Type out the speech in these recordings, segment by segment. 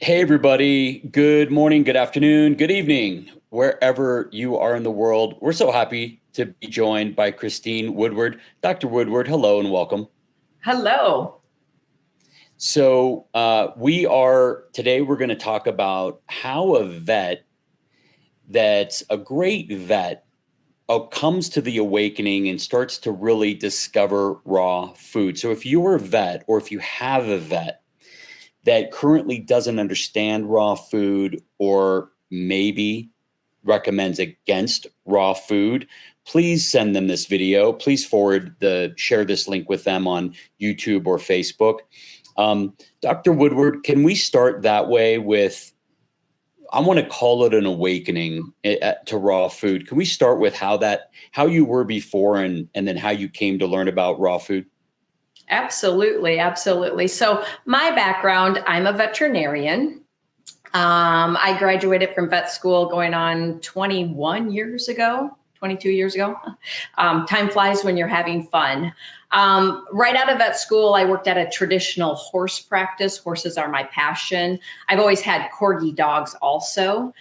Hey, everybody. Good morning, good afternoon, good evening, wherever you are in the world. We're so happy to be joined by Christine Woodward. Dr. Woodward, hello and welcome. Hello. So, today we're going to talk about how a vet that's a great vet comes to the awakening and starts to really discover raw food. So, if you're a vet or if you have a vet, that currently doesn't understand raw food or maybe recommends against raw food, please send them this video. Please share this link with them on YouTube or Facebook. Dr. Woodward, can we start that way with, I want to call it an awakening to raw food. Can we start with how you were before and then how you came to learn about raw food? Absolutely. Absolutely. So my background, I'm a veterinarian. I graduated from vet school going on 22 years ago. Time flies when you're having fun. Right out of vet school, I worked at a traditional horse practice. Horses are my passion. I've always had corgi dogs also.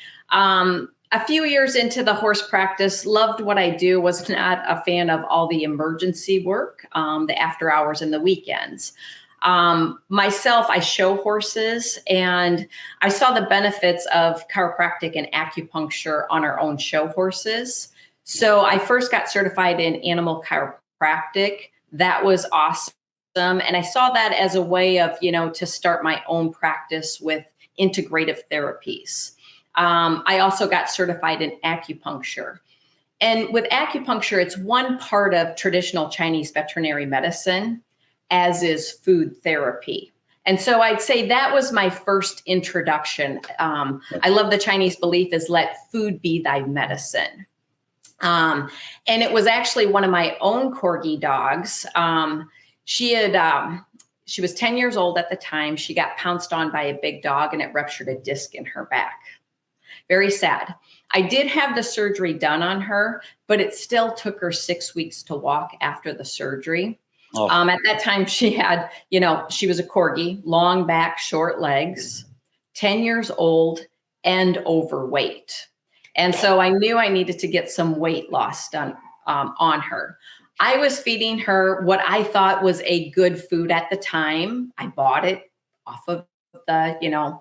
A few years into the horse practice, loved what I do, was not a fan of all the emergency work, the after hours and the weekends. Myself, I show horses, and I saw the benefits of chiropractic and acupuncture on our own show horses. So I first got certified in animal chiropractic. That was awesome. And I saw that as a way of, to start my own practice with integrative therapies. I also got certified in acupuncture. And with acupuncture, it's one part of traditional Chinese veterinary medicine, as is food therapy. And so I'd say that was my first introduction. I love the Chinese belief is let food be thy medicine. And it was actually one of my own corgi dogs. She was 10 years old at the time. She got pounced on by a big dog and it ruptured a disc in her back. Very sad. I did have the surgery done on her, but it still took her 6 weeks to walk after the surgery. Oh. At that time, she had, she was a corgi, long back, short legs, 10 years old, and overweight. And so I knew I needed to get some weight loss done on her. I was feeding her what I thought was a good food at the time. I bought it off of the,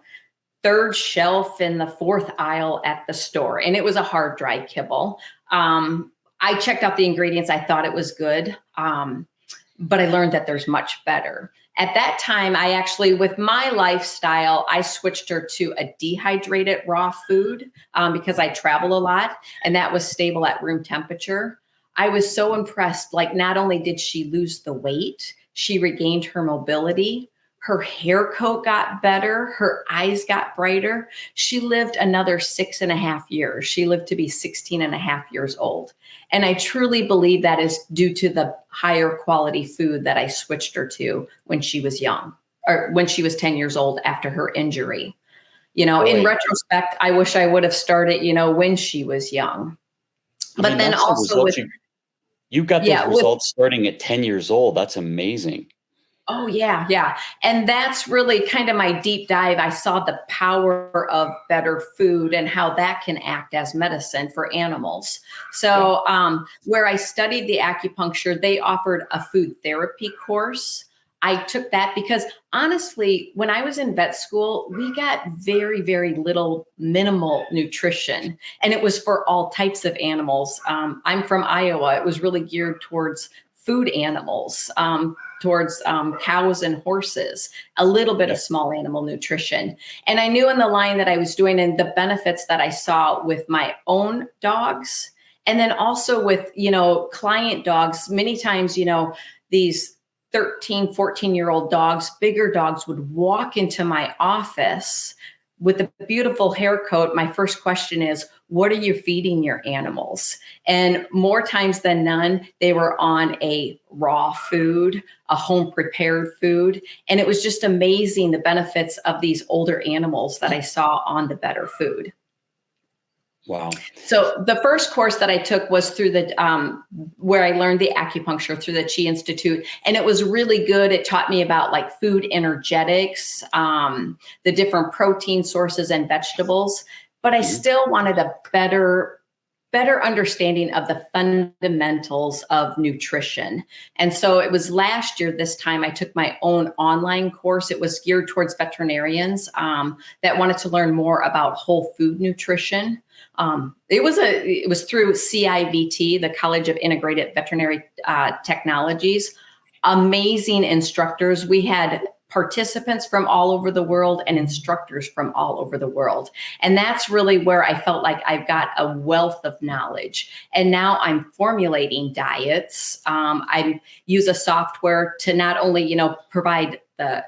third shelf in the fourth aisle at the store. And it was a hard, dry kibble. I checked out the ingredients. I thought it was good. But I learned that there's much better. At that time, I actually, with my lifestyle, I switched her to a dehydrated raw food because I travel a lot, and that was stable at room temperature. I was so impressed. Like, not only did she lose the weight, she regained her mobility. Her hair coat got better. Her eyes got brighter. She lived another 6.5 years. She lived to be 16.5 years old. And I truly believe that is due to the higher quality food that I switched her to when she was young, or when she was 10 years old after her injury. In retrospect, I wish I would have started, when she was young. But then also you got those results starting at 10 years old. That's amazing. Oh, yeah. Yeah. And that's really kind of my deep dive. I saw the power of better food and how that can act as medicine for animals. So where I studied the acupuncture, they offered a food therapy course. I took that because honestly, when I was in vet school, we got very, very minimal nutrition, and it was for all types of animals. I'm from Iowa. It was really geared towards food animals, towards cows and horses, a little bit of small animal nutrition. And I knew in the line that I was doing and the benefits that I saw with my own dogs. And then also with, client dogs, many times, these 13, 14-year-old dogs, bigger dogs would walk into my office with a beautiful hair coat. My first question is, what are you feeding your animals? And more times than none, they were on a raw food, a home prepared food. And it was just amazing the benefits of these older animals that I saw on the better food. Wow. So the first course that I took was through the where I learned the acupuncture through the Chi Institute, and it was really good. It taught me about like food energetics, the different protein sources and vegetables. But I still wanted a better understanding of the fundamentals of nutrition. And so it was last year, this time, I took my own online course. It was geared towards veterinarians that wanted to learn more about whole food nutrition. It was through CIVT, the College of Integrated Veterinary Technologies. Amazing instructors. We had participants from all over the world and instructors from all over the world. And that's really where I felt like I've got a wealth of knowledge. And now I'm formulating diets. I use a software to not only, provide the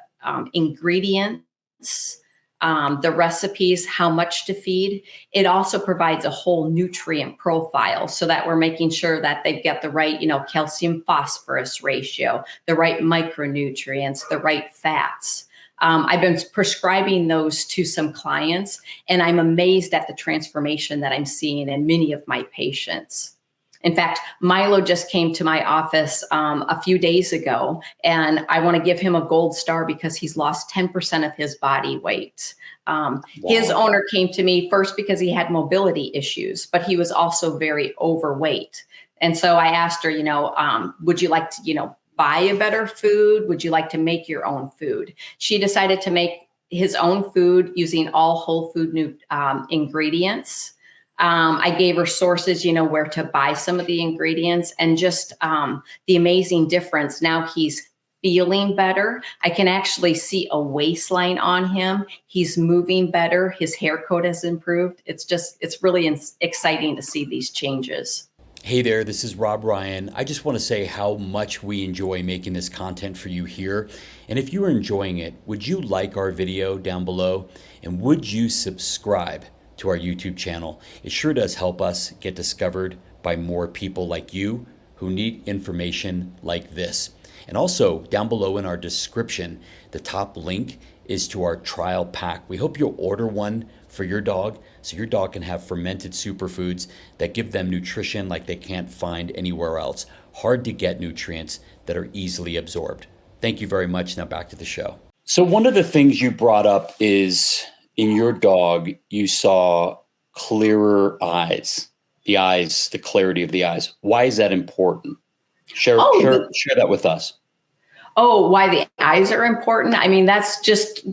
ingredients, the recipes, how much to feed. It also provides a whole nutrient profile so that we're making sure that they get the right, calcium phosphorus ratio, the right micronutrients, the right fats. I've been prescribing those to some clients, and I'm amazed at the transformation that I'm seeing in many of my patients. In fact, Milo just came to my office a few days ago, and I want to give him a gold star because he's lost 10% of his body weight. Wow. His owner came to me first because he had mobility issues, but he was also very overweight. And so I asked her, would you like to, buy a better food? Would you like to make your own food? She decided to make his own food using all whole food ingredients. I gave her sources, where to buy some of the ingredients, and just the amazing difference. Now he's feeling better. I can actually see a waistline on him. He's moving better. His hair coat has improved. It's really exciting to see these changes. Hey there, this is Rob Ryan. I just want to say how much we enjoy making this content for you here. And if you are enjoying it, would you like our video down below? And would you subscribe to our YouTube channel? It sure does help us get discovered by more people like you who need information like this. And also down below in our description, the top link is to our trial pack. We hope you'll order one for your dog so your dog can have fermented superfoods that give them nutrition like they can't find anywhere else. Hard to get nutrients that are easily absorbed. Thank you very much. Now back to the show. So one of the things you brought up is in your dog, you saw clearer eyes, the clarity of the eyes. Why is that important? Share that with us. Oh, why the eyes are important? I mean, that's just,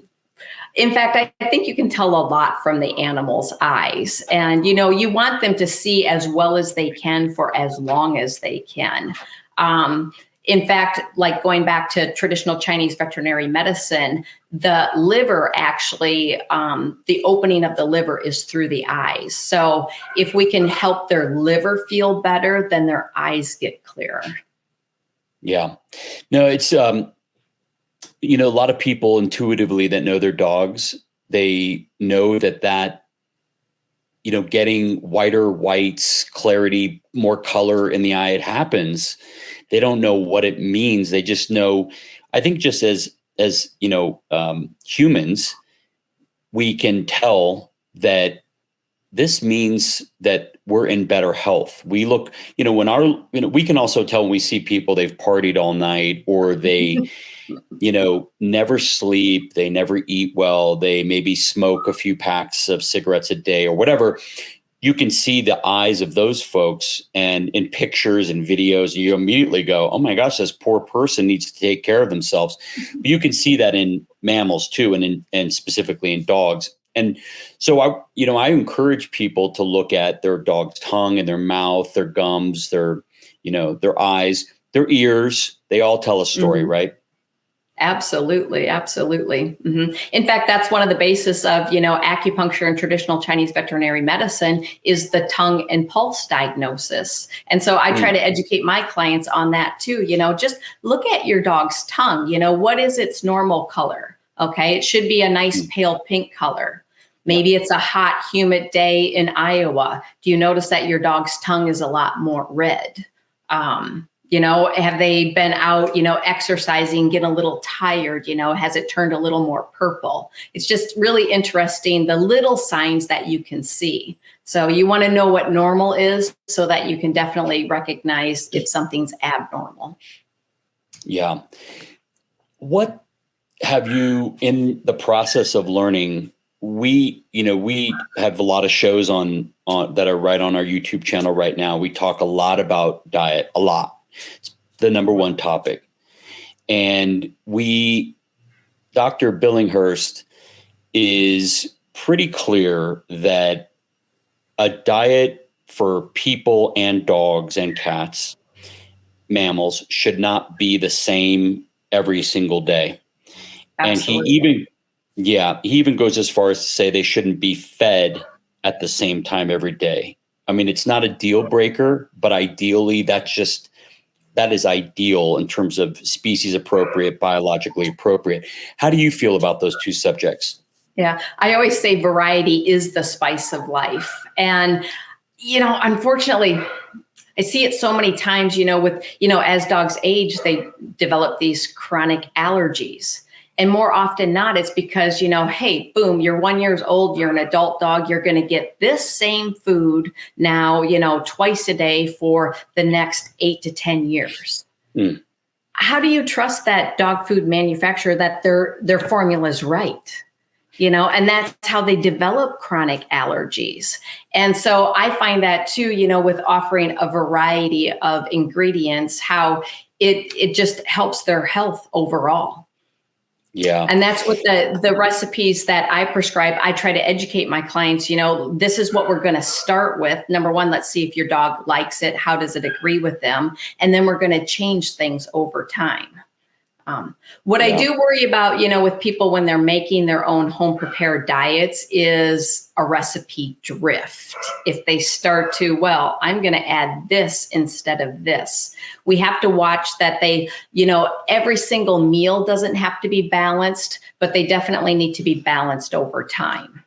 in fact, I think you can tell a lot from the animal's eyes. And, you want them to see as well as they can for as long as they can. In fact, like going back to traditional Chinese veterinary medicine, the liver actually, the opening of the liver is through the eyes. So if we can help their liver feel better, then their eyes get clearer. Yeah. No, it's, a lot of people intuitively that know their dogs, they know that, getting whiter whites, clarity, more color in the eye, it happens. They don't know what it means. They just know, I think just as humans, we can tell that this means that we're in better health. We look, we can also tell when we see people, they've partied all night, or they, never sleep, they never eat well, they maybe smoke a few packs of cigarettes a day or whatever. You can see the eyes of those folks, and in pictures and videos, you immediately go, oh my gosh, this poor person needs to take care of themselves. But you can see that in mammals too, and specifically in dogs. And so I encourage people to look at their dog's tongue and their mouth, their gums, their eyes, their ears. They all tell a story, right? Absolutely. Absolutely. Mm-hmm. In fact, that's one of the basis of, acupuncture and traditional Chinese veterinary medicine is the tongue and pulse diagnosis. And so I try to educate my clients on that too. Just look at your dog's tongue. What is its normal color? Okay. It should be a nice pale pink color. Maybe it's a hot, humid day in Iowa. Do you notice that your dog's tongue is a lot more red? Have they been out, exercising, getting a little tired, has it turned a little more purple? It's just really interesting, the little signs that you can see. So you want to know what normal is so that you can definitely recognize if something's abnormal. Yeah. What have you, in the process of learning, we have a lot of shows on that are right on our YouTube channel right now. We talk a lot about diet, a lot. It's the number one topic. And Dr. Billinghurst is pretty clear that a diet for people and dogs and cats, mammals, should not be the same every single day. Absolutely. And he even goes as far as to say they shouldn't be fed at the same time every day. I mean, it's not a deal breaker, but ideally that is ideal in terms of species appropriate, biologically appropriate. How do you feel about those two subjects? Yeah, I always say variety is the spice of life. And, unfortunately, I see it so many times, with, as dogs age, they develop these chronic allergies. And more often not, it's because, hey, boom, you're 1 year old, you're an adult dog, you're going to get this same food now, twice a day for the next 8 to 10 years. Mm. How do you trust that dog food manufacturer that their formula is right? And that's how they develop chronic allergies. And so I find that too, with offering a variety of ingredients, how it just helps their health overall. Yeah. And that's what the recipes that I prescribe, I try to educate my clients, this is what we're going to start with. Number one, let's see if your dog likes it. How does it agree with them? And then we're going to change things over time. I do worry about, with people when they're making their own home prepared diets is a recipe drift. If they start to, I'm going to add this instead of this. We have to watch that they, every single meal doesn't have to be balanced, but they definitely need to be balanced over time.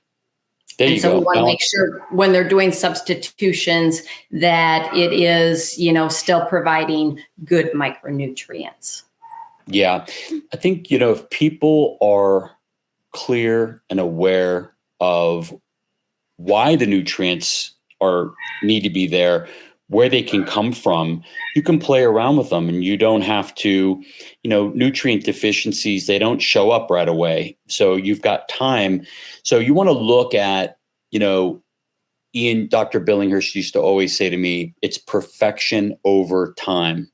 We want to make sure when they're doing substitutions that it is, still providing good micronutrients. Yeah. I think, if people are clear and aware of why the nutrients need to be there, where they can come from, you can play around with them and you don't have to, nutrient deficiencies, they don't show up right away. So you've got time. So you want to look at, Dr. Billinghurst used to always say to me, it's perfection over time.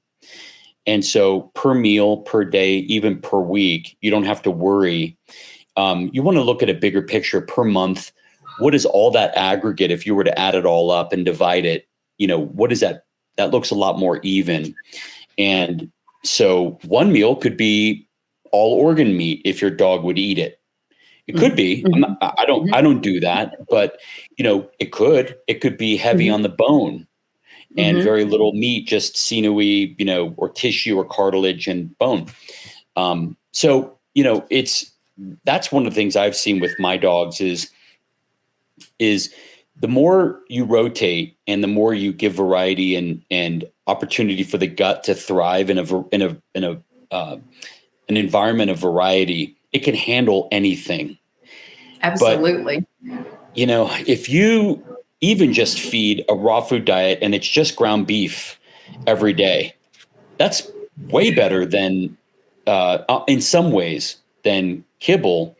And so per meal, per day, even per week, you don't have to worry. You want to look at a bigger picture per month. What is all that aggregate? If you were to add it all up and divide it, what is that? That looks a lot more even. And so one meal could be all organ meat if your dog would eat it. It could be. I don't do that, but it could be heavy on the bone. And very little meat, just sinewy, or tissue or cartilage and bone. So, that's one of the things I've seen with my dogs is the more you rotate and the more you give variety and opportunity for the gut to thrive in an environment of variety, it can handle anything. Absolutely. But, if you even just feed a raw food diet and it's just ground beef every day, that's way better than, in some ways, than kibble.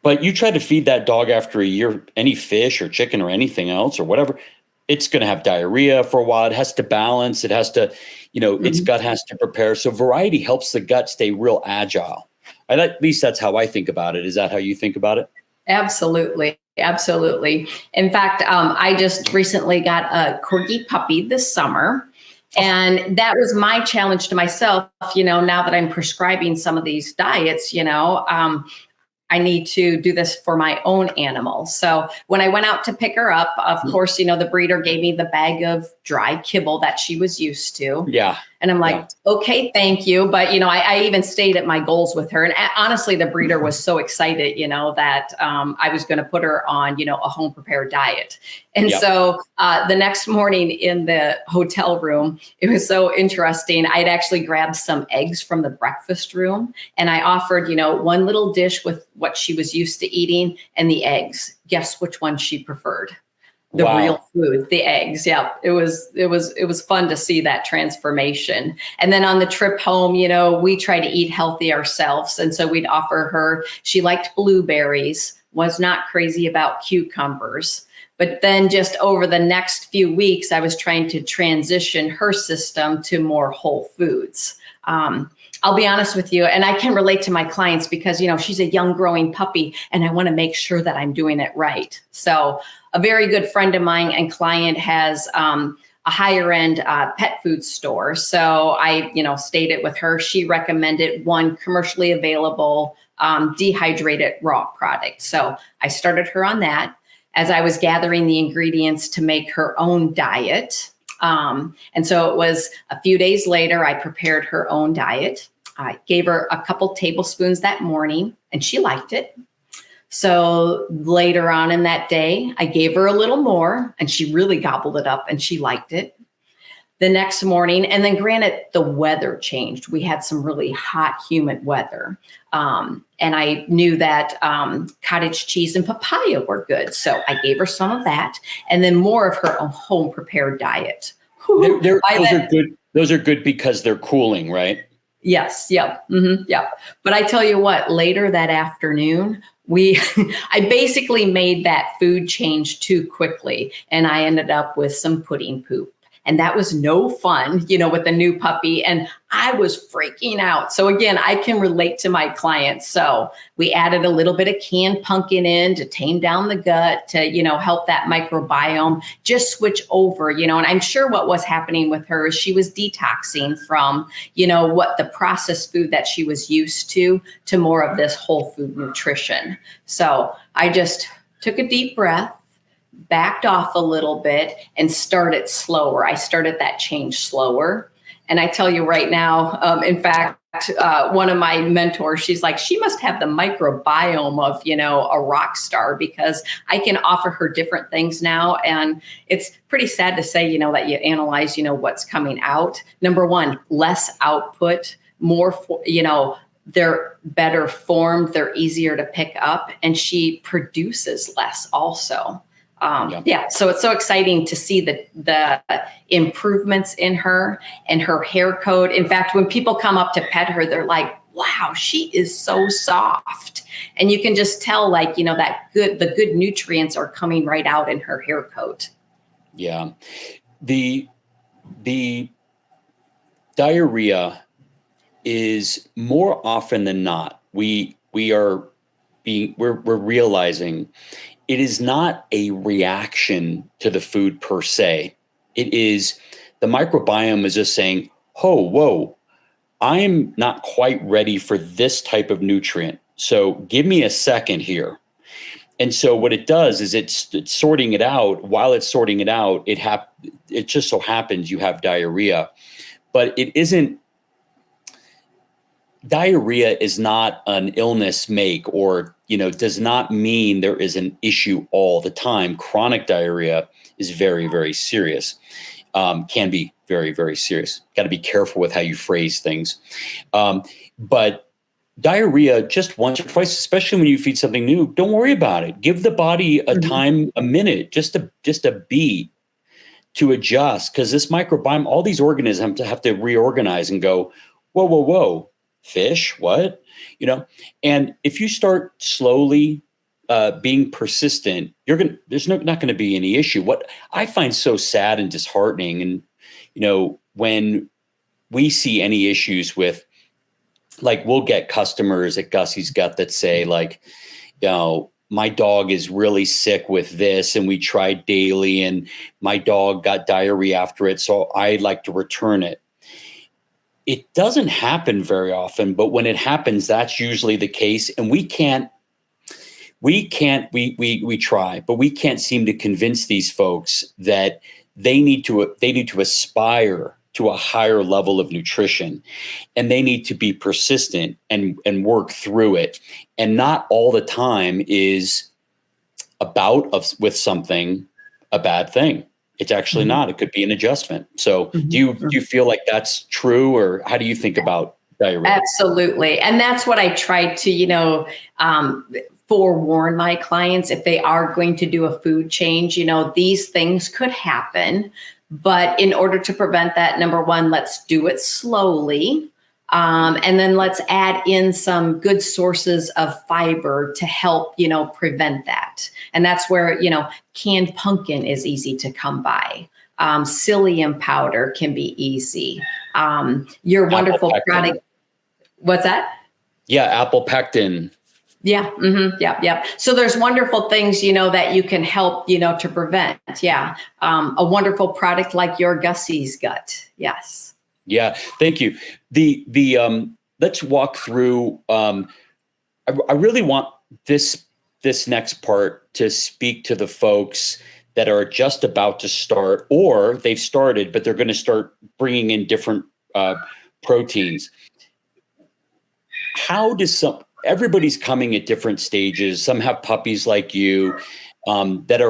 But you try to feed that dog after a year, any fish or chicken or anything else or whatever, it's going to have diarrhea for a while. It has to balance. It has to, its gut has to prepare. So variety helps the gut stay real agile. At least that's how I think about it. Is that how you think about it? Absolutely. Absolutely. In fact, I just recently got a corgi puppy this summer. And that was my challenge to myself, now that I'm prescribing some of these diets, I need to do this for my own animal. So when I went out to pick her up, of course, the breeder gave me the bag of dry kibble that she was used to. Yeah. And I'm like, okay, thank you. But, I even stayed at my goals with her. And honestly, the breeder was so excited, that I was going to put her on, a home prepared diet. And so the next morning in the hotel room, it was so interesting. I'd actually grabbed some eggs from the breakfast room and I offered, one little dish with what she was used to eating and the eggs. Guess which one she preferred? the Wow. real food, the eggs. Yeah, it was fun to see that transformation. And then on the trip home, we try to eat healthy ourselves, and so we'd offer her. She liked blueberries, was not crazy about cucumbers. But then just over the next few weeks, I was trying to transition her system to more whole foods. I'll be honest with you, and I can relate to my clients because, she's a young growing puppy and I want to make sure that I'm doing it right. So a very good friend of mine and client has a higher end pet food store. So I, stayed it with her. She recommended one commercially available dehydrated raw product. So I started her on that as I was gathering the ingredients to make her own diet. And so it was a few days later, I prepared her own diet. I gave her a couple tablespoons that morning and she liked it. So later on in that day, I gave her a little more and she really gobbled it up and she liked it. The next morning, and then granted, the weather changed. We had some really hot, humid weather. And I knew that cottage cheese and papaya were good. So I gave her some of that and then more of her home prepared diet. Those are good. Those are good because they're cooling, right? Yes. Yep. Mm-hmm, yep. But I tell you what, later that afternoon, I basically made that food change too quickly. And I ended up with some pudding poop. And that was no fun, with the new puppy. And I was freaking out. So again, I can relate to my clients. So we added a little bit of canned pumpkin in to tame down the gut, to, help that microbiome just switch over, and I'm sure what was happening with her is she was detoxing from, what the processed food that she was used to more of this whole food nutrition. So I just took a deep breath, backed off a little bit and started slower. I started that change slower. And I tell you right now, in fact, one of my mentors, she's like, she must have the microbiome of, a rock star because I can offer her different things now. And it's pretty sad to say, that you analyze, what's coming out. Number one, less output, more, they're better formed, they're easier to pick up, and she produces less also. So it's so exciting to see the improvements in her and her hair coat. In fact, when people come up to pet her, they're like, wow, she is so soft. And you can just tell the good nutrients are coming right out in her hair coat. Yeah. The diarrhea is more often than not, we're realizing it is not a reaction to the food per se. It is the microbiome is just saying, oh, whoa, I'm not quite ready for this type of nutrient. So give me a second here. And so what it does is it's sorting it out. While it's sorting it out, it just so happens you have diarrhea. But it isn't. Diarrhea is not an illness or, does not mean there is an issue all the time. Chronic diarrhea is very, very serious, can be very, very serious. Got to be careful with how you phrase things. But diarrhea just once or twice, especially when you feed something new, don't worry about it. Give the body a time, a minute, just a beat to adjust, because this microbiome, all these organisms have to reorganize and go, whoa, whoa, whoa. Fish, what? And if you start slowly being persistent, there's not going to be any issue. What I find so sad and disheartening, and when we see any issues with, we'll get customers at Gussy's Gut that say my dog is really sick with this and we tried daily and my dog got diarrhea after it, so I'd like to return it. It doesn't happen very often, but when it happens, that's usually the case. And we try, but we can't seem to convince these folks that they need to aspire to a higher level of nutrition, and they need to be persistent and work through it. And not all the time is with something a bad thing. It's actually not. It could be an adjustment. So do you feel like that's true, or how do you think about diarrhea? Absolutely. And that's what I tried to, forewarn my clients if they are going to do a food change, these things could happen. But in order to prevent that, number one, let's do it slowly. And then let's add in some good sources of fiber to help, prevent that. And that's where, canned pumpkin is easy to come by. Psyllium powder can be easy. Your wonderful product. What's that? Yeah, apple pectin. Yeah. Yep. So there's wonderful things, that you can help, to prevent. Yeah. A wonderful product like your Gussy's gut. Yes. Yeah. Thank you. Let's walk through. I really want this next part to speak to the folks that are just about to start, or they've started, but they're going to start bringing in different proteins. How does everybody's coming at different stages. Some have puppies like you that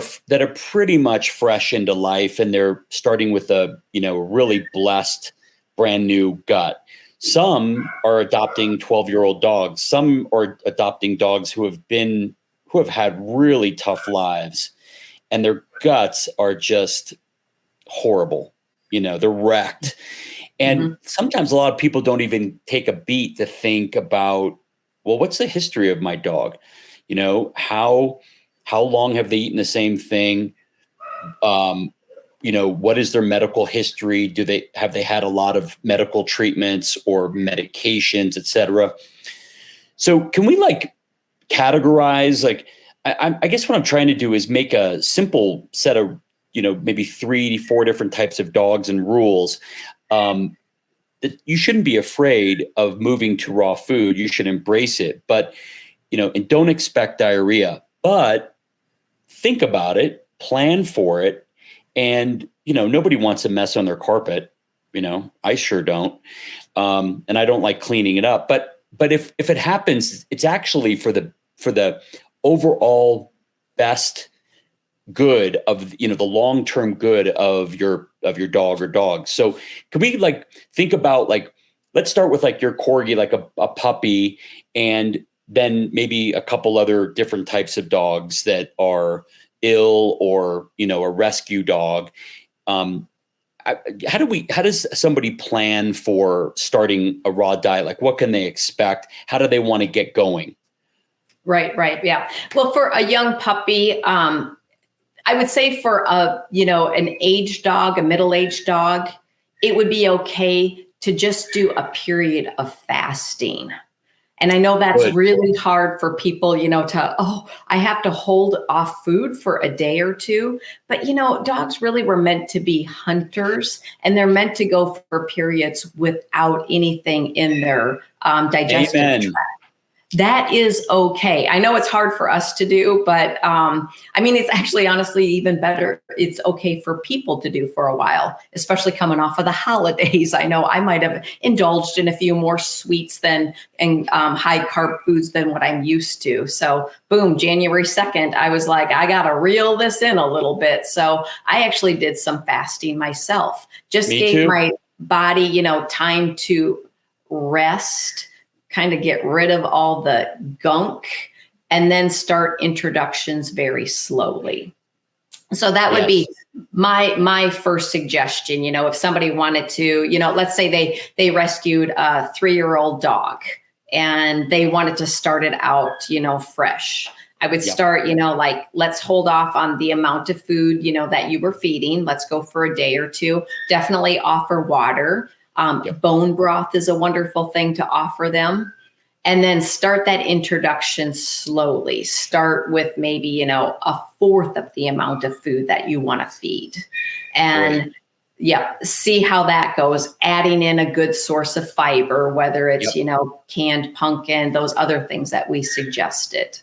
are pretty much fresh into life, and they're starting with a really blessed brand new gut. Some are adopting 12-year-old dogs. Some are adopting dogs who have had really tough lives, and their guts are just horrible. They're wrecked. And sometimes a lot of people don't even take a beat to think about, well, what's the history of my dog? How long have they eaten the same thing? What is their medical history? Have they had a lot of medical treatments or medications, et cetera? So can we categorize, I guess what I'm trying to do is make a simple set of, maybe 3 to 4 different types of dogs and rules. That you shouldn't be afraid of moving to raw food. You should embrace it, but, and don't expect diarrhea, but think about it, plan for it. And, nobody wants a mess on their carpet. I sure don't. And I don't like cleaning it up, but if it happens, it's actually for the overall best good of the long-term good of your dog or dogs. So can we think about let's start with your corgi, a puppy, and then maybe a couple other different types of dogs that are ill, or a rescue dog. How does somebody plan for starting a raw diet? What can they expect? How do they want to get going? Right. Yeah. Well, for a young puppy, I would say for an aged dog, a middle-aged dog, it would be okay to just do a period of fasting. And I know that's really hard for people, I have to hold off food for a day or two. But, dogs really were meant to be hunters, and they're meant to go for periods without anything in their digestive tract. That is okay. I know it's hard for us to do, but it's actually honestly even better. It's okay for people to do for a while, especially coming off of the holidays. I know I might have indulged in a few more sweets and high carb foods than what I'm used to. So boom, January 2nd, I was like, I got to reel this in a little bit. So I actually did some fasting myself. Just gave my body, time to rest, kind of get rid of all the gunk, and then start introductions very slowly. So that would be my first suggestion. If somebody wanted to, let's say they rescued a 3-year-old dog and they wanted to start it out, fresh. I would start, let's hold off on the amount of food, that you were feeding. Let's go for a day or two. Definitely offer water. Bone broth is a wonderful thing to offer them. And then start that introduction slowly. Start with maybe, a fourth of the amount of food that you want to feed. And see how that goes. Adding in a good source of fiber, whether it's, canned pumpkin, those other things that we suggested.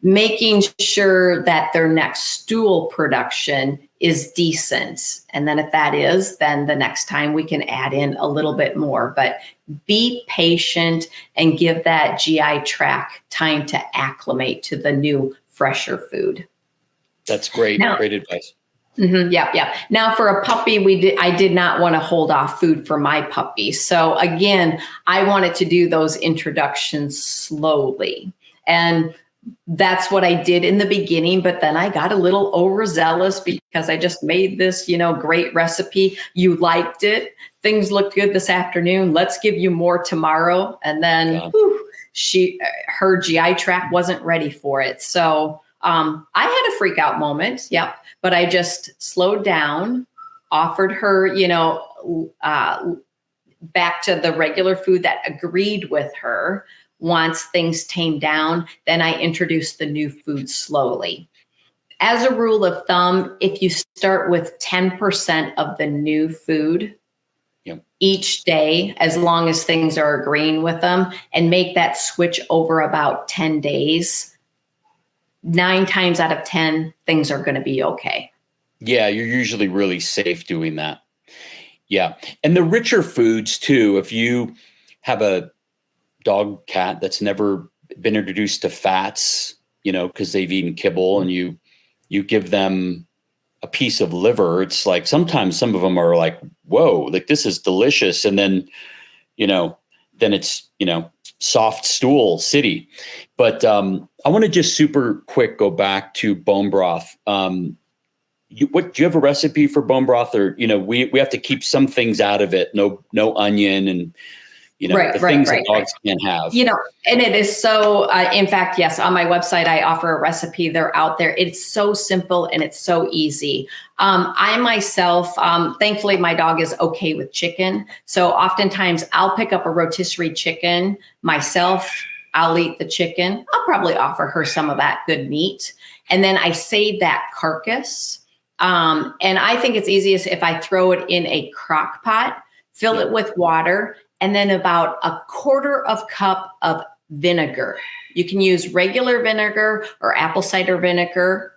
Making sure that their next stool production is decent. And then if that is, then the next time we can add in a little bit more. But be patient and give that GI tract time to acclimate to the new, fresher food. That's great. Great advice. Now for a puppy, I did not want to hold off food for my puppy. So again, I wanted to do those introductions slowly. And that's what I did in the beginning, but then I got a little overzealous because I just made this, great recipe. You liked it. Things looked good this afternoon. Let's give you more tomorrow. And then her GI tract wasn't ready for it. So I had a freak out moment. Yep. But I just slowed down, offered her, back to the regular food that agreed with her. Once things tamed down, then I introduced the new food slowly. As a rule of thumb, if you start with 10% of the new food each day, as long as things are agreeing with them, and make that switch over about 10 days, 9 times out of 10, things are going to be okay. Yeah, you're usually really safe doing that. Yeah. And the richer foods too, if you have a dog, cat that's never been introduced to fats, because they've eaten kibble, and you give them a piece of liver, it's like sometimes some of them are like, whoa, like this is delicious. And then, then it's, soft stool city. But I want to just super quick go back to bone broth. Do you have a recipe for bone broth, or, we have to keep some things out of it. No onion and, things that dogs can't have. And it is so, in fact, yes, on my website, I offer a recipe. They're out there. It's so simple and it's so easy. I myself, thankfully, my dog is okay with chicken. So oftentimes I'll pick up a rotisserie chicken myself. I'll eat the chicken. I'll probably offer her some of that good meat. And then I save that carcass. And I think it's easiest if I throw it in a crock pot, fill it with water, and then about 1/4 cup of vinegar. You can use regular vinegar or apple cider vinegar,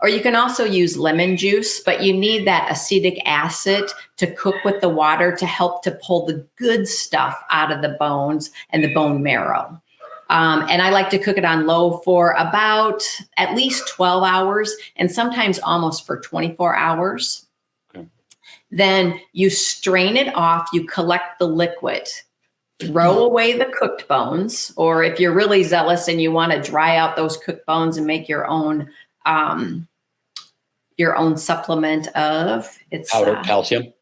or you can also use lemon juice, but you need that acetic acid to cook with the water to help to pull the good stuff out of the bones and the bone marrow. And I like to cook it on low for about at least 12 hours and sometimes almost for 24 hours. Then you strain it off, you collect the liquid, throw away the cooked bones, or if you're really zealous and you want to dry out those cooked bones and make your own supplement of powdered calcium.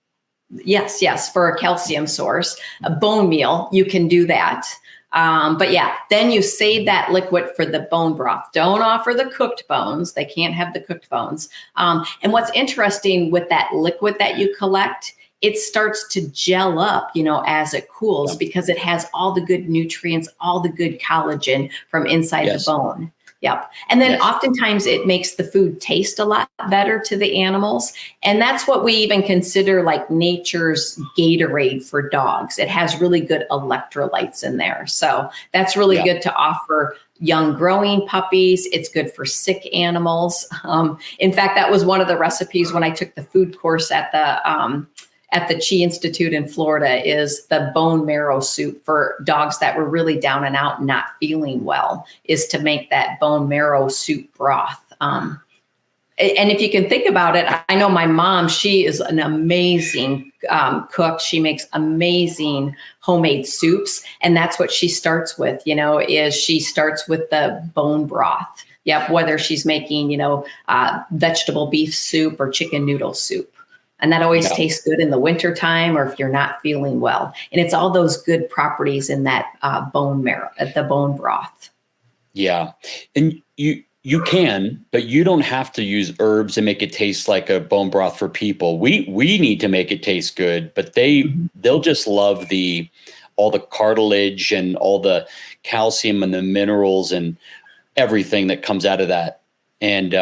Yes, for a calcium source, a bone meal, you can do that. But yeah, then you save that liquid for the bone broth. Don't offer the cooked bones. They can't have the cooked bones. And what's interesting with that liquid that you collect, it starts to gel up, as it cools, because it has all the good nutrients, all the good collagen from inside the bone. Yep. And then oftentimes it makes the food taste a lot better to the animals. And that's what we even consider like nature's Gatorade for dogs. It has really good electrolytes in there. So that's really good to offer young growing puppies. It's good for sick animals. In fact, that was one of the recipes when I took the food course at the Chi Institute in Florida, is the bone marrow soup for dogs that were really down and out, not feeling well, is to make that bone marrow soup broth. And if you can think about it, I know my mom, she is an amazing cook. She makes amazing homemade soups. And that's what she starts with, is she starts with the bone broth. Yep. Whether she's making, vegetable beef soup or chicken noodle soup. And that always tastes good in the wintertime or if you're not feeling well. And it's all those good properties in that bone marrow, the bone broth. Yeah. And you can, but you don't have to use herbs and make it taste like a bone broth for people. We need to make it taste good, but they'll just love all the cartilage and all the calcium and the minerals and everything that comes out of that. And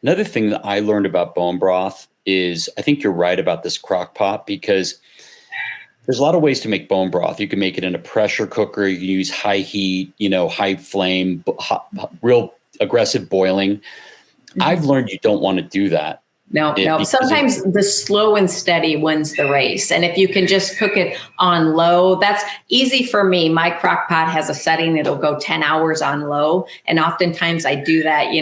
another thing that I learned about bone broth is, I think you're right about this crock pot, because there's a lot of ways to make bone broth. You can make it in a pressure cooker. You can use high heat, high flame, real aggressive boiling. Mm-hmm. I've learned you don't want to do that. No. Sometimes the slow and steady wins the race. And if you can just cook it on low, that's easy for me. My crock pot has a setting. It'll go 10 hours on low. And oftentimes I do that,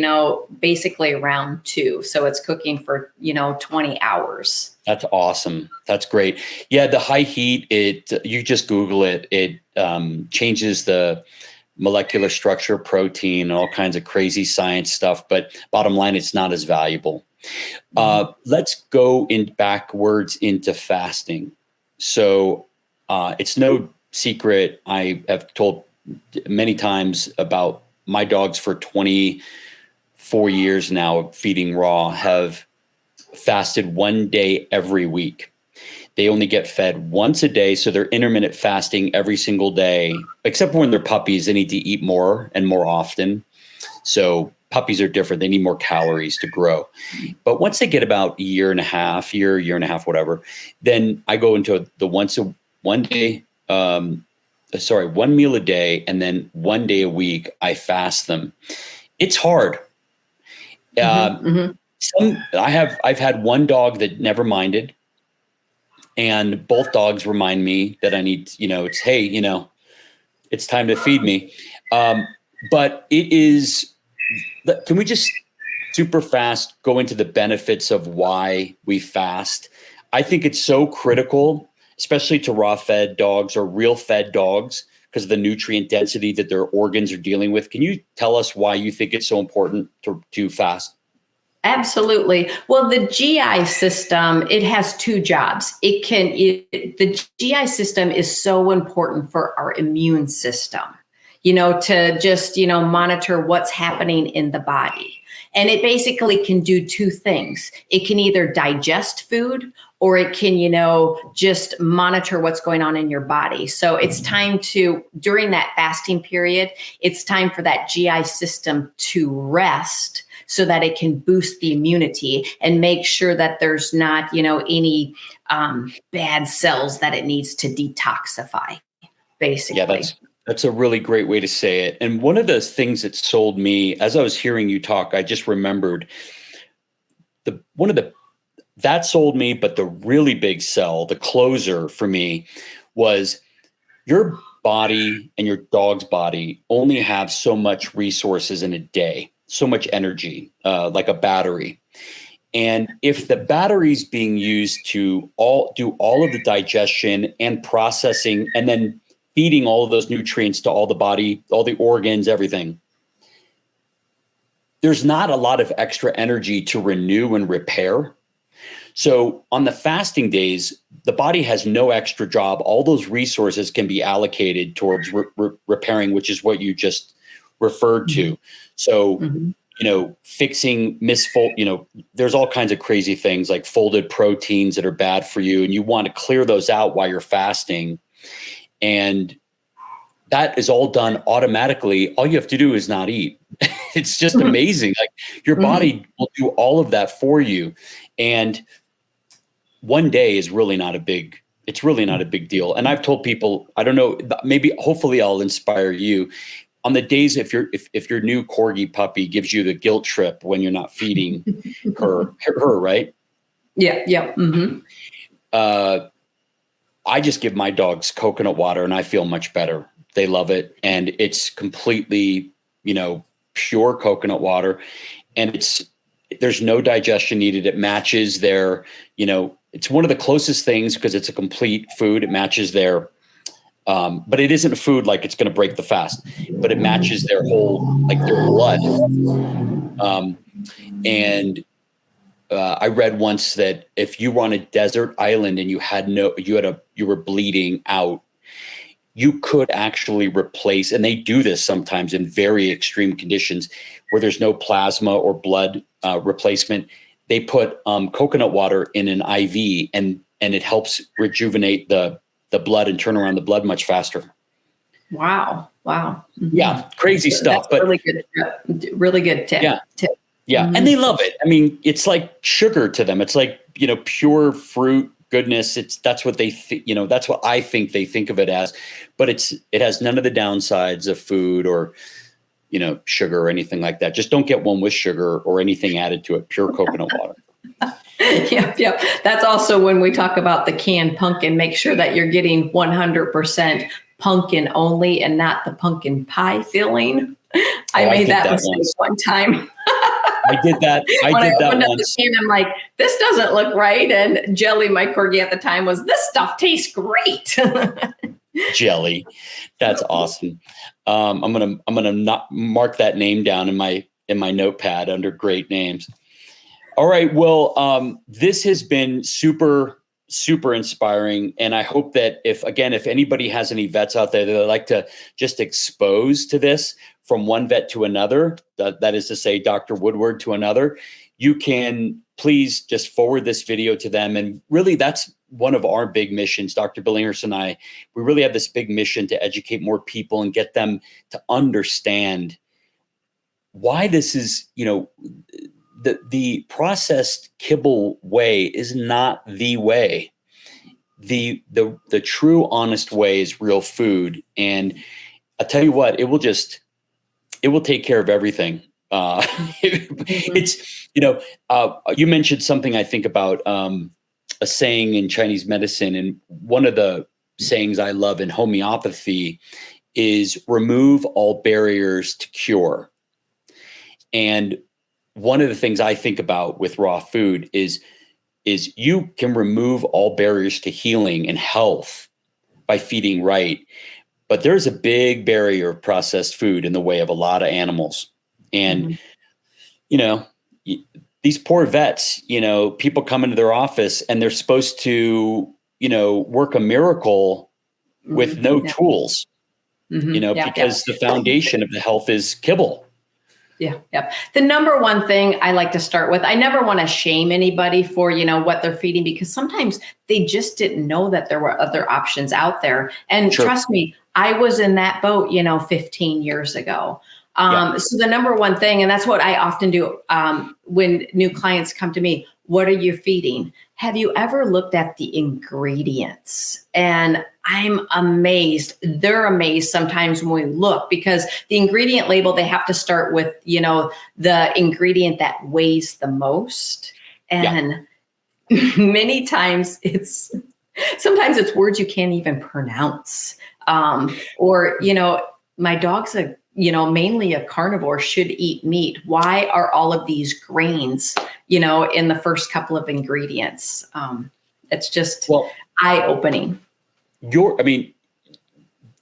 basically around 2. So it's cooking for, 20 hours. That's awesome. That's great. Yeah. The high heat, you just Google it. It changes the molecular structure, protein, all kinds of crazy science stuff. But bottom line, it's not as valuable. Let's go in backwards into fasting. So it's no secret. I have told many times about my dogs for 24 years now of feeding raw have fasted one day every week. They only get fed once a day. So they're intermittent fasting every single day, except for when they're puppies, they need to eat more and more often. So puppies are different. They need more calories to grow. But once they get about a year and a half, whatever, then I go into one meal a day, and then one day a week, I fast them. It's hard. I've had one dog that never minded. And both dogs remind me that I need, it's time to feed me. But it is, can we just super fast go into the benefits of why we fast? I think it's so critical, especially to raw fed dogs or real fed dogs, because of the nutrient density that their organs are dealing with. Can you tell us why you think it's so important to fast? Absolutely. Well, the GI system, it has two jobs. The GI system is so important for our immune system, to just, monitor what's happening in the body. And it basically can do two things. It can either digest food, or it can, just monitor what's going on in your body. So it's time during that fasting period, it's time for that GI system to rest, so that it can boost the immunity and make sure that there's not, any bad cells that it needs to detoxify, basically. Yeah, that's a really great way to say it. And one of the things that sold me, as I was hearing you talk, I just remembered that sold me, but the really big sell, the closer for me, was your body and your dog's body only have so much resources in a day. So much energy, like a battery. And if the battery's being used to do all of the digestion and processing, and then feeding all of those nutrients to all the body, all the organs, everything, there's not a lot of extra energy to renew and repair. So on the fasting days, the body has no extra job. All those resources can be allocated towards repairing, which is what you just referred to. So, fixing there's all kinds of crazy things like folded proteins that are bad for you. And you want to clear those out while you're fasting. And that is all done automatically. All you have to do is not eat. It's just amazing. Like your body will do all of that for you. And one day is really not a big deal. And I've told people, I don't know, hopefully I'll inspire you. On the days if your new corgi puppy gives you the guilt trip when you're not feeding her, right? Yeah. Mm-hmm. I just give my dogs coconut water and I feel much better. They love it. And it's completely, pure coconut water. And there's no digestion needed. It matches their, it's one of the closest things because it's a complete food. It matches their, but it isn't a food like it's going to break the fast, but it matches their whole, like their blood. I read once that if you were on a desert island and you were bleeding out, you could actually replace, and they do this sometimes in very extreme conditions where there's no plasma or blood replacement. They put coconut water in an IV and it helps rejuvenate the blood and turn around the blood much faster. Wow. Mm-hmm. Yeah. Crazy stuff. That's really good tip. Yeah. Yeah. Mm-hmm. And they love it. I mean, it's like sugar to them. It's like, pure fruit goodness. That's what that's what I think they think of it as, but it has none of the downsides of food or, sugar or anything like that. Just don't get one with sugar or anything added to it. Pure coconut water. Yep. That's also when we talk about the canned pumpkin, make sure that you're getting 100% pumpkin only and not the pumpkin pie filling. I made that mistake one time. I did that. I did that once. And I'm like, this doesn't look right. And Jelly, my corgi at the time, was, this stuff tastes great. Jelly. That's awesome. I'm gonna not mark that name down in my notepad under great names. All right. Well, this has been super, super inspiring. And I hope that if anybody has any vets out there that would like to just expose to this from one vet to another, that is to say, Dr. Woodward to another, you can please just forward this video to them. And really, that's one of our big missions. Dr. Billinghurst and I, we really have this big mission to educate more people and get them to understand why this is, the processed kibble way is not the way. The true honest way is real food. And I'll tell you what, it will take care of everything. It's, you mentioned something I think about, a saying in Chinese medicine. And one of the sayings I love in homeopathy is remove all barriers to cure. And one of the things I think about with raw food is you can remove all barriers to healing and health by feeding right. But there's a big barrier of processed food in the way of a lot of animals. And, these poor vets, people come into their office and they're supposed to, work a miracle with no tools, because the foundation of the health is kibble. Yeah. The number one thing I like to start with, I never want to shame anybody for, what they're feeding, because sometimes they just didn't know that there were other options out there. And trust me, I was in that boat, 15 years ago. So the number one thing, and that's what I often do when new clients come to me, what are you feeding? Have you ever looked at the ingredients? And I'm amazed. They're amazed sometimes when we look, because the ingredient label, they have to start with, the ingredient that weighs the most. And many times sometimes it's words you can't even pronounce. Or, my dog's mainly a carnivore, should eat meat. Why are all of these grains, in the first couple of ingredients? It's just eye-opening.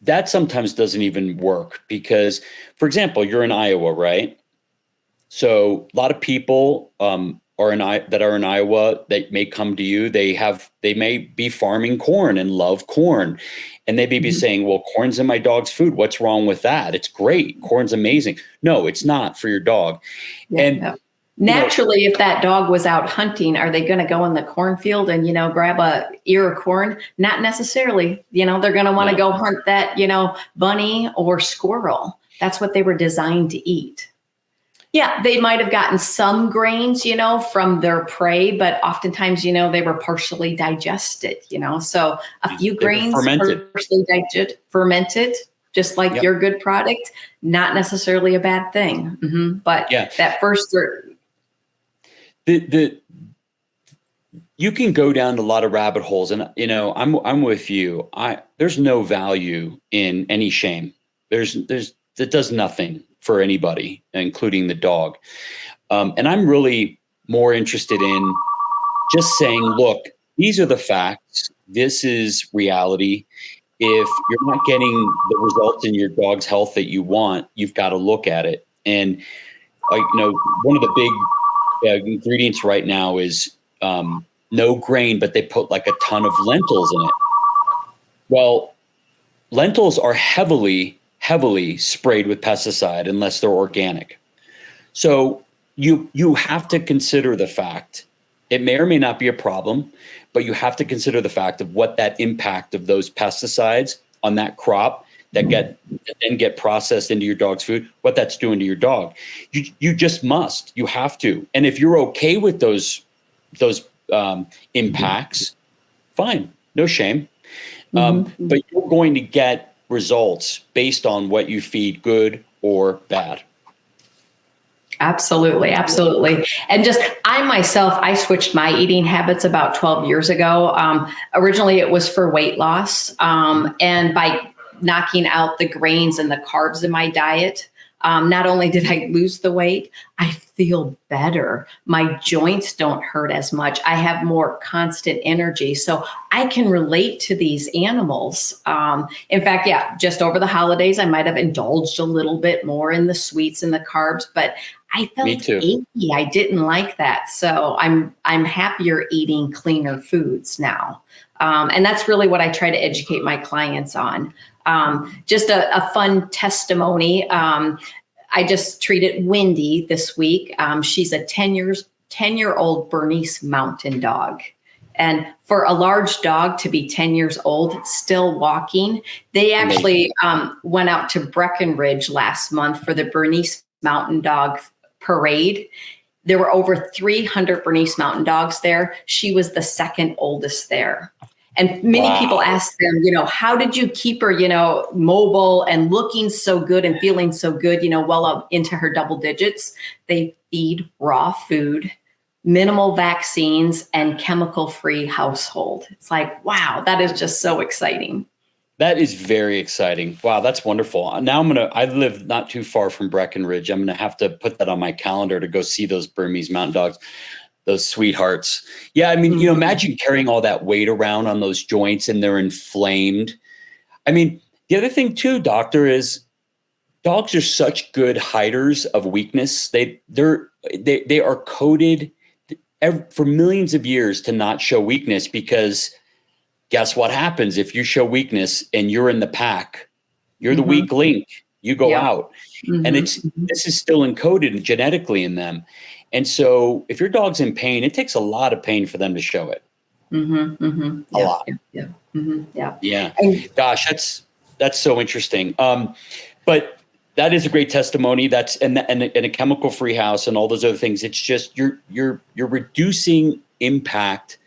That sometimes doesn't even work because, for example, you're in Iowa, right? So a lot of people are in Iowa that may come to you. They may be farming corn and love corn. And they may be saying, well, corn's in my dog's food. What's wrong with that? It's great. Corn's amazing. No, it's not for your dog. Naturally, if that dog was out hunting, are they going to go in the cornfield and, grab a ear of corn? Not necessarily. They're going to want to go hunt that, bunny or squirrel. That's what they were designed to eat. Yeah, they might have gotten some grains, from their prey, but oftentimes, they were partially digested, so a few grains partially fermented, just like your good product, not necessarily a bad thing. But that first, you can go down a lot of rabbit holes, and I'm with you. There's no value in any shame. That does nothing for anybody, including the dog. And I'm really more interested in just saying, look, these are the facts. This is reality. If you're not getting the results in your dog's health that you want, you've got to look at it. And, one of the big ingredients right now is no grain, but they put like a ton of lentils in it. Well, lentils are heavily sprayed with pesticide unless they're organic. So you have to consider the fact, it may or may not be a problem, but you have to consider the fact of what that impact of those pesticides on that crop that then get processed into your dog's food, what that's doing to your dog. You just must. You have to. And if you're okay with those impacts, fine, no shame. But you're going to get results based on what you feed, good or bad. Absolutely. And I switched my eating habits about 12 years ago. Originally it was for weight loss. And by knocking out the grains and the carbs in my diet, Not only did I lose the weight, I feel better. My joints don't hurt as much. I have more constant energy. So I can relate to these animals. In fact, yeah, just over the holidays, I might have indulged a little bit more in the sweets and the carbs, but I Me felt too. achy. I didn't like that. So I'm happier eating cleaner foods now. And that's really what I try to educate my clients on. Just a fun testimony. I just treated Wendy this week. She's a 10-year-old Bernese Mountain Dog. And for a large dog to be 10 years old, still walking, they actually went out to Breckenridge last month for the Bernese Mountain Dog Parade. There were over 300 Bernese Mountain Dogs there. She was the second oldest there. And many people ask them, how did you keep her, mobile and looking so good and feeling so good, well up into her double digits? They feed raw food, minimal vaccines, and chemical-free household. It's like, wow, that is just so exciting. That is very exciting. Wow, that's wonderful. Now I live not too far from Breckenridge. I'm going to have to put that on my calendar to go see those Burmese Mountain Dogs. Those sweethearts. Yeah, I mean, imagine carrying all that weight around on those joints and they're inflamed. I mean, the other thing too, doctor, is dogs are such good hiders of weakness. They are coded for millions of years to not show weakness, because guess what happens if you show weakness and you're in the pack? You're the weak link. You go out. And this is still encoded genetically in them. And so if your dog's in pain, it takes a lot of pain for them to show it. A lot. Yeah. And gosh, that's so interesting. But that is a great testimony. That's and a chemical-free house and all those other things. It's just you're reducing impact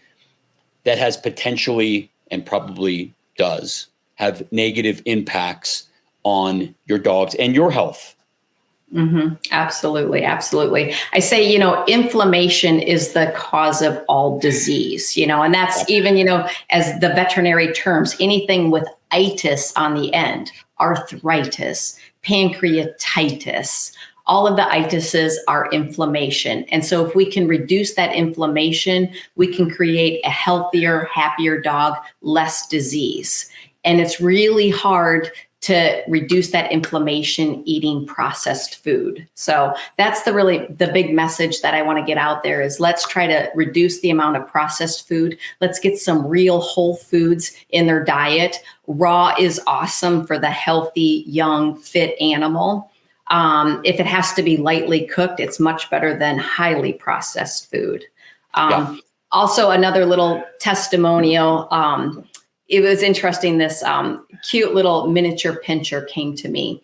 that has potentially and probably does have negative impacts on your dogs and your health. Absolutely. Absolutely. I say, inflammation is the cause of all disease, and that's even, as the veterinary terms, anything with itis on the end, arthritis, pancreatitis, all of the itises are inflammation. And so if we can reduce that inflammation, we can create a healthier, happier dog, less disease. And it's really hard to reduce that inflammation eating processed food. So that's the big message that I want to get out there is let's try to reduce the amount of processed food. Let's get some real whole foods in their diet. Raw is awesome for the healthy, young, fit animal. If it has to be lightly cooked, it's much better than highly processed food. Also, another little testimonial, it was interesting. This cute little miniature pinscher came to me.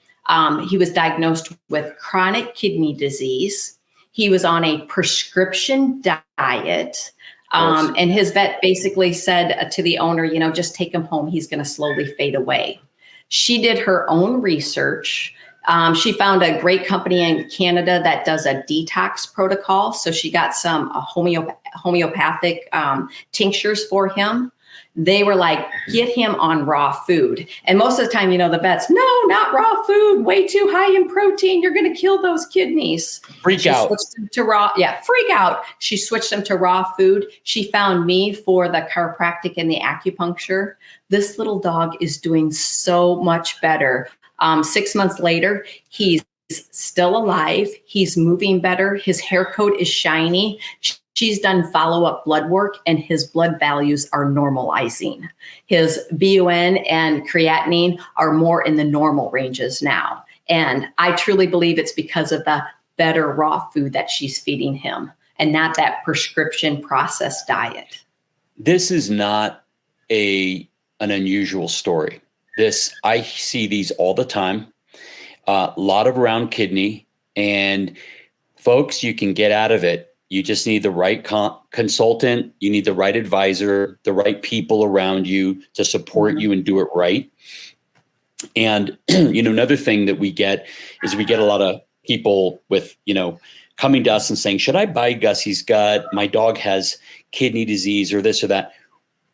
He was diagnosed with chronic kidney disease. He was on a prescription diet. And his vet basically said to the owner, just take him home. He's going to slowly fade away. She did her own research. She found a great company in Canada that does a detox protocol. So she got some homeopathic tinctures for him. They were like, get him on raw food. And most of the time, the vets, no, not raw food, way too high in protein. You're going to kill those kidneys. Freak out. Switched him to raw. Yeah, freak out. She switched him to raw food. She found me for the chiropractic and the acupuncture. This little dog is doing so much better. 6 months later, he's still alive. He's moving better. His hair coat is shiny. She's done follow-up blood work and his blood values are normalizing. His BUN and creatinine are more in the normal ranges now. And I truly believe it's because of the better raw food that she's feeding him and not that prescription processed diet. This is not an unusual story. I see these all the time. A lot of around kidney, and folks, you can get out of it. You just need the right consultant. You need the right advisor, the right people around you to support you and do it right. And, another thing that we get is a lot of people with, coming to us and saying, should I buy Gussy's gut? My dog has kidney disease or this or that.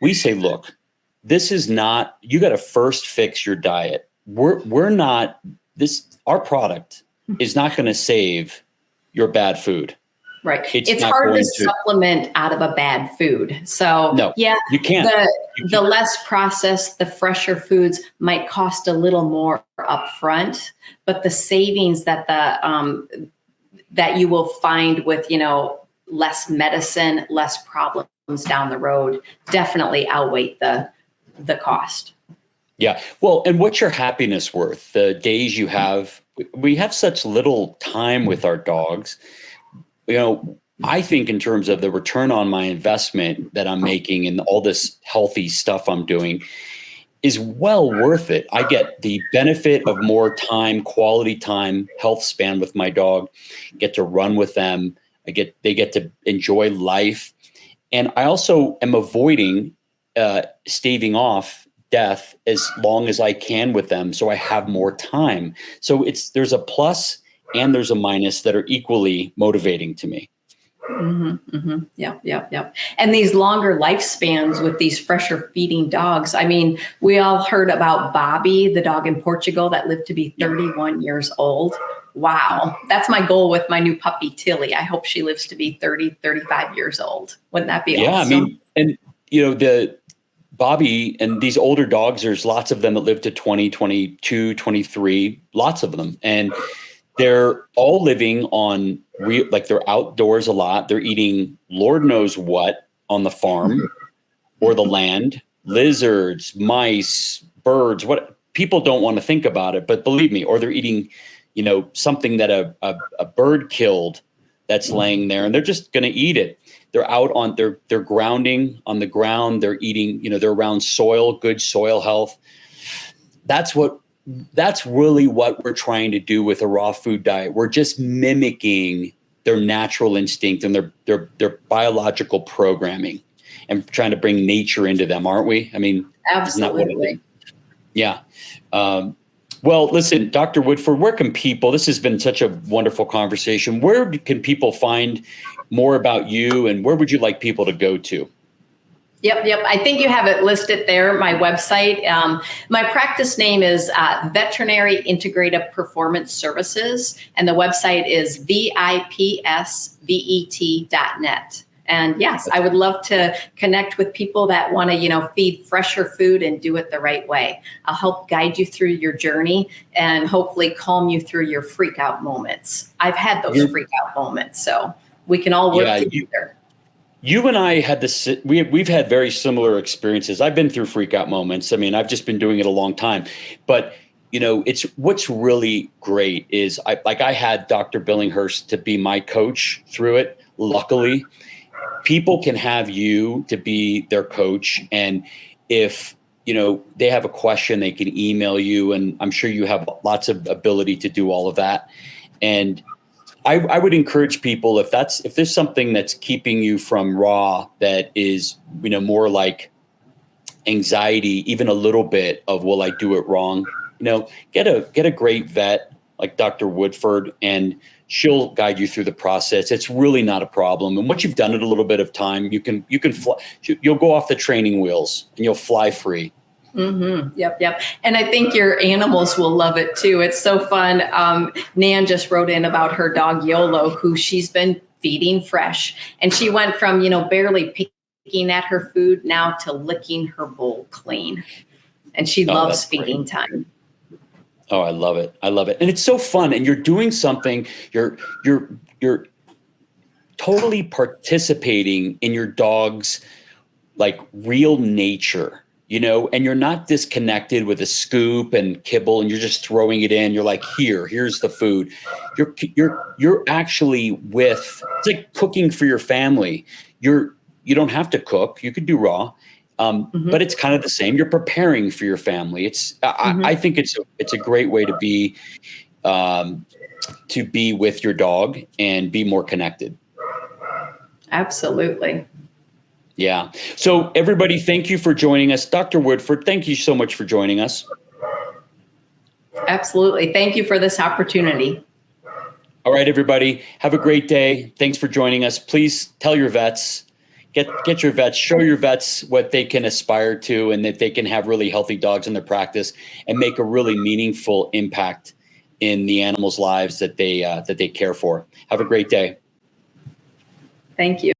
We say, look, this is not, you got to first fix your diet. We're not this, our product is not going to save your bad food. Right. It's It's not hard to going supplement out of a bad food. So No, yeah, you can't. the less processed, the fresher foods might cost a little more upfront, but the savings that that you will find with, less medicine, less problems down the road definitely outweigh the cost. Yeah. Well, and what's your happiness worth? The days you have, we have such little time with our dogs. I think in terms of the return on my investment that I'm making and all this healthy stuff I'm doing is well worth it. I get the benefit of more time, quality time, health span with my dog, get to run with them. They get to enjoy life. And I also am avoiding staving off death as long as I can with them. So I have more time. So there's a plus and there's a minus that are equally motivating to me. Yep. And these longer lifespans with these fresher feeding dogs. I mean, we all heard about Bobby, the dog in Portugal that lived to be 31 years old. Wow. That's my goal with my new puppy, Tilly. I hope she lives to be 30, 35 years old. Wouldn't that be awesome? I mean, and the Bobby and these older dogs, there's lots of them that live to 20, 22, 23, lots of them. And they're all living on they're outdoors a lot. They're eating Lord knows what on the farm or the land, lizards, mice, birds, what people don't want to think about it, but believe me, or they're eating, something that a bird killed that's laying there and they're just going to eat it. They're out on, they're grounding on the ground. They're eating, they're around soil, good soil health. That's really what we're trying to do with a raw food diet. We're just mimicking their natural instinct and their biological programming and trying to bring nature into them, aren't we? I mean, absolutely. Yeah. Well, listen, Dr. Woodford, where can people, this has been such a wonderful conversation. Where can people find more about you and where would you like people to go to? Yep. I think you have it listed there, my website. My practice name is Veterinary Integrative Performance Services, and the website is VIPSVET.net. And yes, I would love to connect with people that want to, feed fresher food and do it the right way. I'll help guide you through your journey and hopefully calm you through your freak out moments. I've had those freak out moments, so we can all work together. You and I had this. We've had very similar experiences. I've been through freak out moments. I mean, I've just been doing it a long time. But it's what's really great is I had Dr. Billinghurst to be my coach through it. Luckily, people can have you to be their coach, and if they have a question, they can email you, and I'm sure you have lots of ability to do all of that. And I would encourage people, if there's something that's keeping you from raw that is, more like anxiety, even a little bit of, will I do it wrong? Get a great vet like Dr. Woodford, and she'll guide you through the process. It's really not a problem. And once you've done it a little bit of time, you can fly, you'll go off the training wheels and you'll fly free. Yep. And I think your animals will love it too. It's so fun. Nan just wrote in about her dog YOLO, who she's been feeding fresh. And she went from, barely picking at her food now to licking her bowl clean. And she loves feeding time. Oh, I love it. And it's so fun. And you're doing something, you're totally participating in your dog's real nature. And you're not disconnected with a scoop and kibble and you're just throwing it in. You're like, here's the food. You're actually it's like cooking for your family. You don't have to cook. You could do raw, but it's kind of the same. You're preparing for your family. I think it's a great way to be with your dog and be more connected. Absolutely. Yeah. So everybody, thank you for joining us. Dr. Woodford, thank you so much for joining us. Absolutely. Thank you for this opportunity. All right, everybody. Have a great day. Thanks for joining us. Please tell your vets, get your vets, show your vets what they can aspire to and that they can have really healthy dogs in their practice and make a really meaningful impact in the animals' lives that they care for. Have a great day. Thank you.